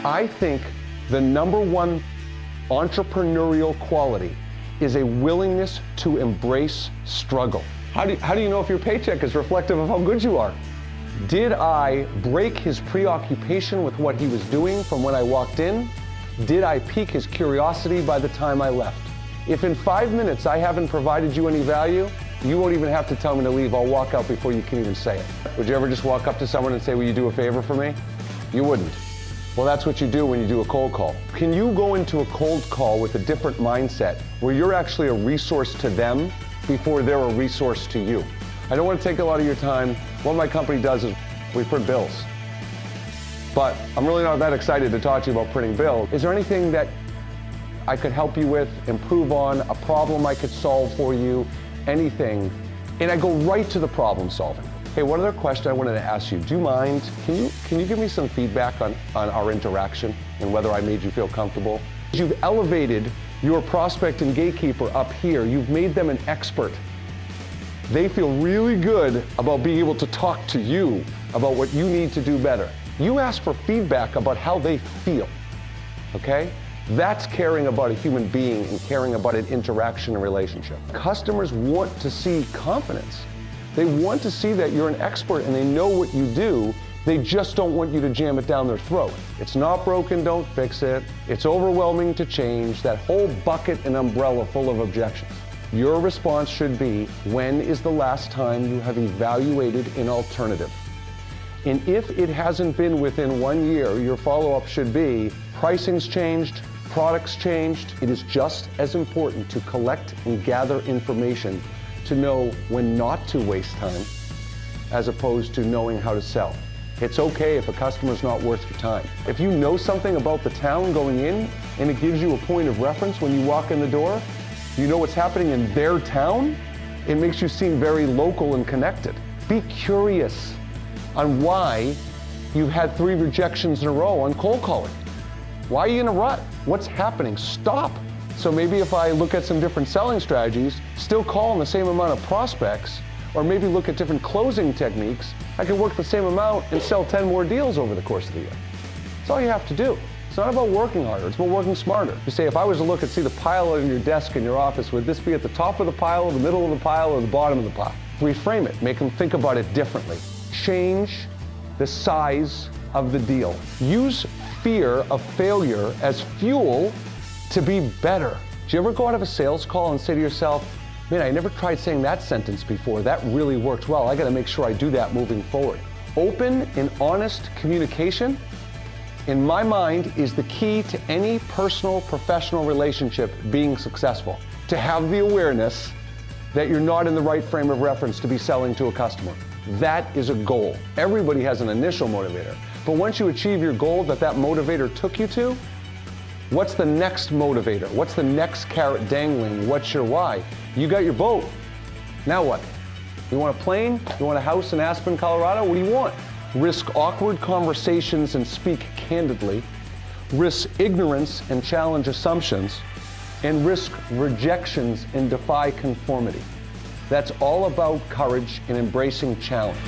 I think the number one entrepreneurial quality is a willingness to embrace struggle. How do you know if your paycheck is reflective of how good you are? Did I break his preoccupation with what he was doing from when I walked in? Did I pique his curiosity by the time I left? If in 5 minutes I haven't provided you any value, you won't even have to tell me to leave. I'll walk out before you can even say it. Would you ever just walk up to someone and say, will you do a favor for me? You wouldn't. Well, that's what you do when you do a cold call. Can you go into a cold call with a different mindset where you're actually a resource to them before they're a resource to you? I don't want to take a lot of your time. What my company does is we print bills. But I'm really not that excited to talk to you about printing bills. Is there anything that I could help you with, improve on, a problem I could solve for you, anything? And I go right to the problem solving. Hey, one other question I wanted to ask you. Do you mind, can you give me some feedback on our interaction and whether I made you feel comfortable? You've elevated your prospect and gatekeeper up here. You've made them an expert. They feel really good about being able to talk to you about what you need to do better. You ask for feedback about how they feel, okay? That's caring about a human being and caring about an interaction and relationship. Customers want to see confidence. They want to see that you're an expert and they know what you do. They just don't want you to jam it down their throat. It's not broken, don't fix it. It's overwhelming to change. That whole bucket and umbrella full of objections. Your response should be, when is the last time you have evaluated an alternative? And if it hasn't been within 1 year, your follow-up should be, pricing's changed, products changed. It is just as important to collect and gather information to know when not to waste time as opposed to knowing how to sell. It's okay if a customer's not worth your time. If you know something about the town going in and it gives you a point of reference when you walk in the door, you know what's happening in their town, it makes you seem very local and connected. Be curious on why you've had 3 rejections in a row on cold calling. Why are you in a rut? What's happening? Stop. So maybe if I look at some different selling strategies, still call on the same amount of prospects, or maybe look at different closing techniques, I can work the same amount and sell 10 more deals over the course of the year. That's all you have to do. It's not about working harder, it's about working smarter. You say, if I was to look and see the pile on your desk in your office, would this be at the top of the pile, the middle of the pile, or the bottom of the pile? Reframe it, make them think about it differently. Change the size of the deal. Use fear of failure as fuel to be better. Do you ever go out of a sales call and say to yourself, man, I never tried saying that sentence before. That really worked well. I got to make sure I do that moving forward. Open and honest communication, in my mind, is the key to any personal, professional relationship being successful. To have the awareness that you're not in the right frame of reference to be selling to a customer. That is a goal. Everybody has an initial motivator. But once you achieve your goal that motivator took you to, what's the next motivator? What's the next carrot dangling? What's your why? You got your boat. Now what? You want a plane? You want a house in Aspen, Colorado? What do you want? Risk awkward conversations and speak candidly. Risk ignorance and challenge assumptions. And risk rejections and defy conformity. That's all about courage and embracing challenge.